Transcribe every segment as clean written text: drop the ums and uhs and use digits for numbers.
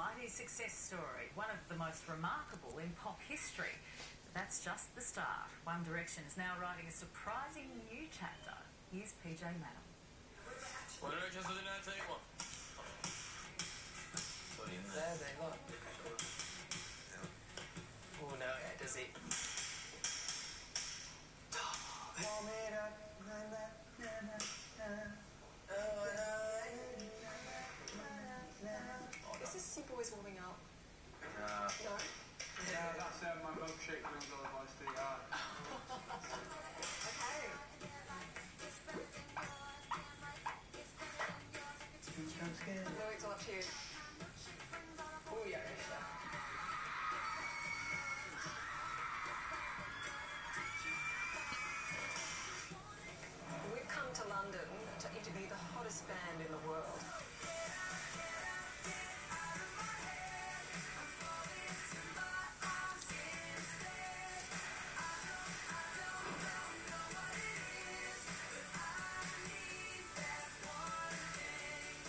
mighty success story, one of the most remarkable in pop history. But that's just the start. One Direction is now writing a surprising new chapter. Here's PJ Madden. One Direction doesn't know take one. There they look. Oh no, yeah, does he? Is this Sea Boys warming up? No. No? Yeah, that's my milkshake when I was to the yard. Okay. No, it's up to you. Oh yeah, yeah. We've come to London to interview the hottest band in the world.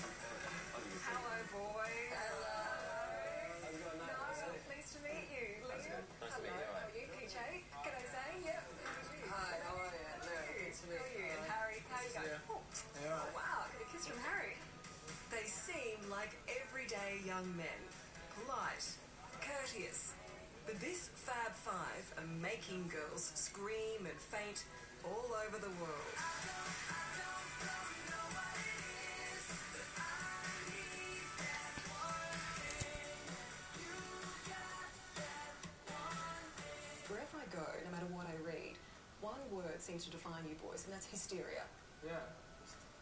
Hello, boys. Hello. No, pleased to meet you. Liam. Nice to meet you. Hello. How are you, PJ? Can I say? Yep. Hi, how are you? No, good to meet you. And Harry, how you going? Oh, Yeah. wow, get a kiss from Harry. They seem like everyday young men, polite, courteous. But this Fab Five are making girls scream and faint all over the world. Wherever I go, no matter what I read, one word seems to define you boys, and that's hysteria. Yeah.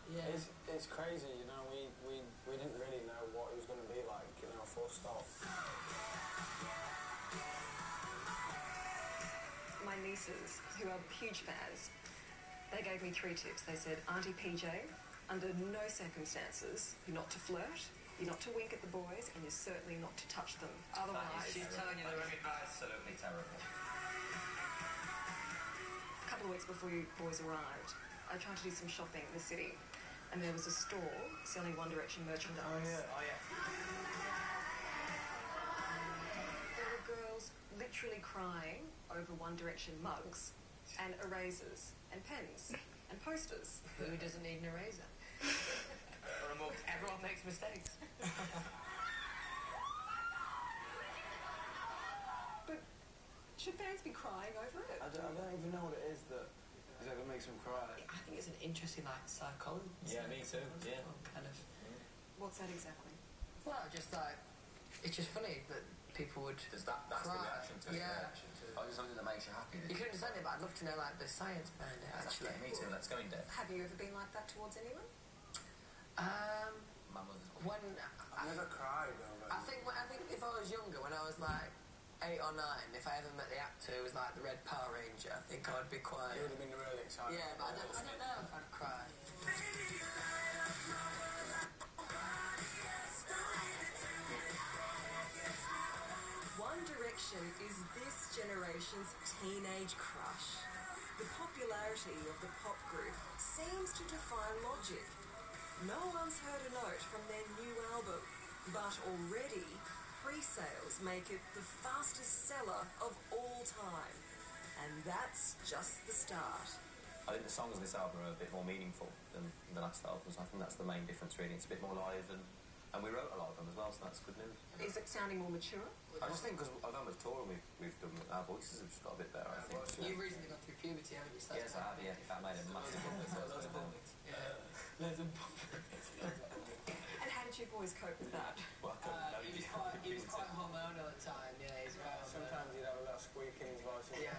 Yeah. It's crazy, you know, we didn't really know what it was going to be like, you know, full stop. My nieces, who are huge fans, they gave me 3 tips. They said, Auntie PJ, under no circumstances, you're not to flirt, you're not to wink at the boys, and you're certainly not to touch them. Otherwise... She's telling you the wrong advice. Absolutely terrible. A couple of weeks before you boys arrived, I tried to do some shopping in the city, and there was a store selling One Direction merchandise. Oh yeah. There were girls literally crying over One Direction mugs and erasers and pens and posters. Who doesn't need an eraser? Or a mug? Everyone makes mistakes. But should fans be crying over it? I don't even know what it is that makes them cry. I think it's an interesting, like, psychology. Yeah, me too. Yeah. Kind of. What's that exactly? Well, just like, it's just funny that people would That's the cry. reaction to it. Yeah. Oh, it's something that makes you happy. You can understand it, but I'd love to know, like, the science behind it, actually. Me too. Let's go in depth. Have you ever been like that towards anyone? My mother's. When I never cried over I think if I was younger, when I was like 8 or 9, if I ever met the actor who was like the Red Power Ranger, I think I'd be It quiet. would have been really exciting. Yeah, but I don't know if I'd cry. One Direction is this generation's teenage crush. The popularity of the pop group seems to defy logic. No one's heard a note from their new album, but already pre-sales make it the fastest seller of all time. And that's just the start. I think the songs on this album are a bit more meaningful than the last albums. I think that's the main difference, really. It's a bit more live, and we wrote a lot of them as well, so that's good news. Is it sounding more mature? I just think because I've done much tour and we've done, our voices have just got a bit better, I think. You've recently gone through puberty, haven't you? So Yes, I have, yeah. That made a massive difference. Loads of bumpers. Yeah. Loads of bumpers. And how did you boys cope with that? Welcome. He was quite hormonal at the time, yeah, he's quite hormonal. Sometimes you'd have a little squeak in his voice. Yeah.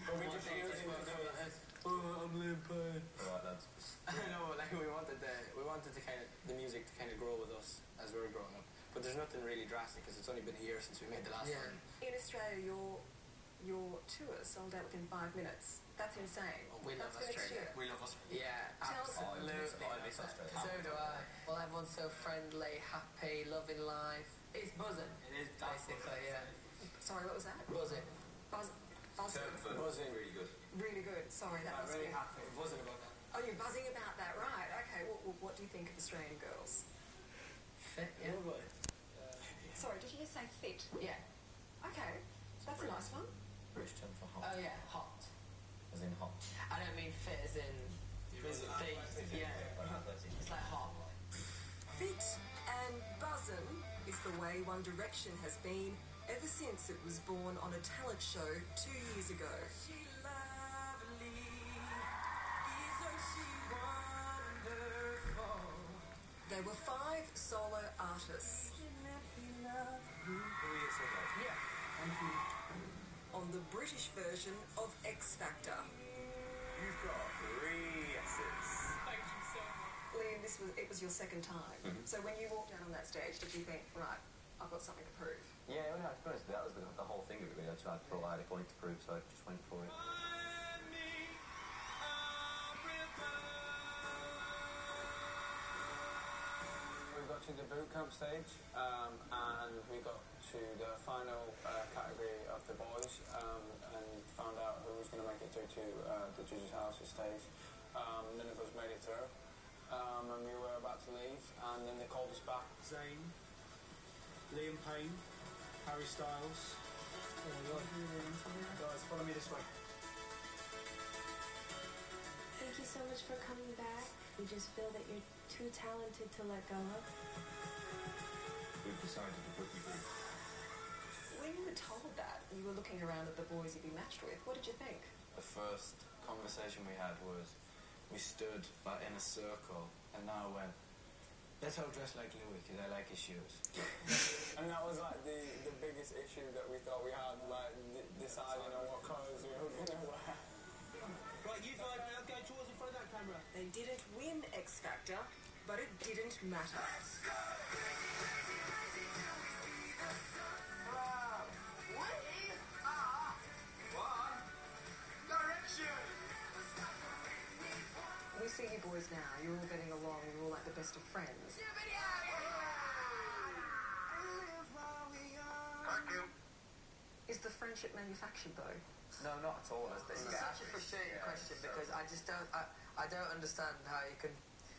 But we just used him to do it. Oh, I'm Liam Payne. Right, lads. No, like we wanted to kind of the music to kind of grow with us as we were growing up. But there's nothing really drastic because it's only been a year since we made the last one. In Australia, your tour sold out within 5 minutes. That's insane. We love That's for next Australia. year. We love Australia. Yeah, Tell us- absolutely. I miss Australia. So do I. Well, everyone's so friendly, happy, loving life. It's buzzing. It is basically, yeah. Sorry, what was that? Buzzing. Buzzing. Buzzing. Really good. Really good. Sorry, that I'm must really be... happy. Buzzing about that. Oh, you're buzzing about that, right? Okay, what do you think of Australian girls? Fit, yeah. Lovely. It's like hot. Fit and buzzin' is the way One Direction has been ever since it was born on a talent show 2 years ago. They were 5 solo artists. On the British version of X Factor. You've got 3 S's. Thank you so much. Liam, it was your second time. So when you walked out on that stage, did you think, right, I've got something to prove? Yeah, well, no, to be honest, that was the whole thing of it, really. I thought I had a point to prove, so I just went for it. We got to the boot camp stage, and we got to the final category of the boys, and found out who was going to make it through to the judges' house stage. None of us made it through, and we were about to leave, and then they called us back. Zayn, Liam Payne, Harry Styles. Oh my god. Guys, follow me this way. Thank you so much for coming back. We just feel that you're too talented to let go of. We've decided to put you through. When you were told that, you were looking around at the boys you'd be matched with. What did you think? The first conversation we had was, we stood like in a circle, and I went, let's all dress like Louis, because I like his shoes. And that was like the biggest issue that we thought we had, like deciding on what colours we were going to wear. Right, you five now go towards the front of that camera. They didn't win X Factor, but it didn't matter. We see you boys now. You're all getting along. You're all like the best of friends. Is the friendship manufactured though? No, not at all. It's such a frustrating question because I just don't. I don't understand how you can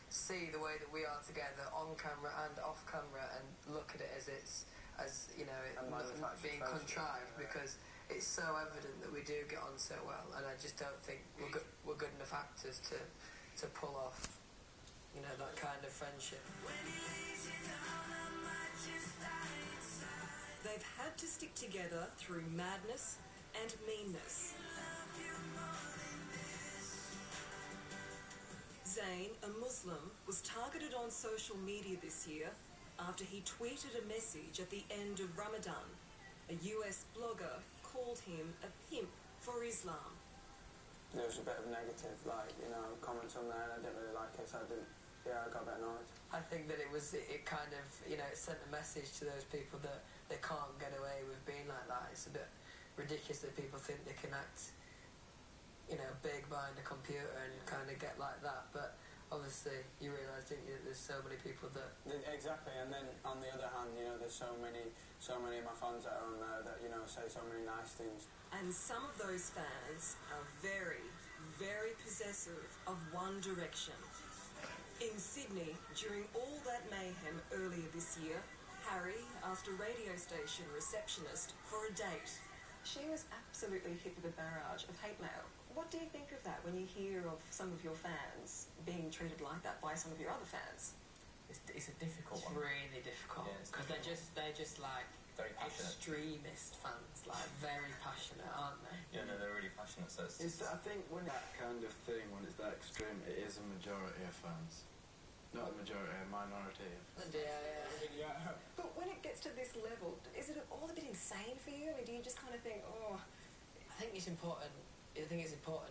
see the way that we are together on camera and off camera and look at it as you know it A manufactured being friendship. contrived because it's so evident that we do get on so well, and I just don't think we're good enough actors to pull off that kind of friendship. They've had to stick together through madness and meanness. Zayn, a Muslim, was targeted on social media this year after he tweeted a message at the end of Ramadan. A US blogger called him a pimp for Islam. There was a bit of negative, comments on there, and I didn't really like it, so I got a bit annoyed. I think that it kind of, it sent a message to those people that they can't get away with being like that. It's a bit ridiculous that people think they can act, big behind a computer and kind of get like that. But obviously, you realise, didn't you, that there's so many people that... Exactly, and then on the other hand, there's so many of my fans that are on there that, say so many nice things. And some of those fans are very, very possessive of One Direction. In Sydney, during all that mayhem earlier this year, Harry asked a radio station receptionist for a date. She was absolutely hit with a barrage of hate mail. What do you think of that when you hear of some of your fans being treated like that by some of your other fans? It's a difficult It's one. really difficult Yeah, it's because they're just like Very passionate. extremist fans, like very passionate, aren't they? Yeah, no, they're really passionate, so it's... I think when that kind of thing, when it's that extreme, it is a majority of fans. Not a majority, a minority of... Yeah. But when it gets to this level, is it all a bit insane for you? I mean, do you just kind of think, oh... I think it's important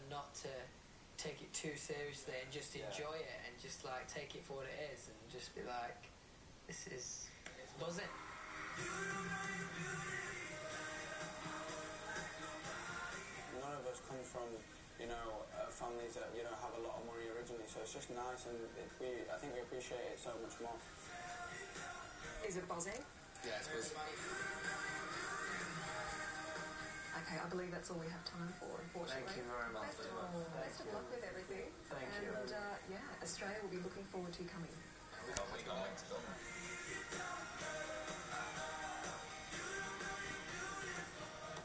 not to take it too seriously and just enjoy it and just take it for what it is and just be like, this is buzzing. None of us come from, families that, have a lot of money originally, so it's just nice, and I think we appreciate it so much more. Is it buzzing? Yeah, it's buzzing. Okay, I believe that's all we have time for, unfortunately. Thank you very much. Best of luck with everything. Thank you. And, Australia will be looking forward to you coming. We can't wait to film it.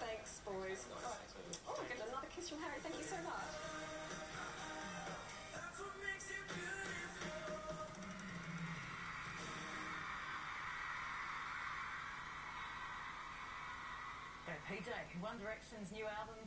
Thanks, boys. Oh, I get another kiss from Harry. Thank you so much. PJ, One Direction's new album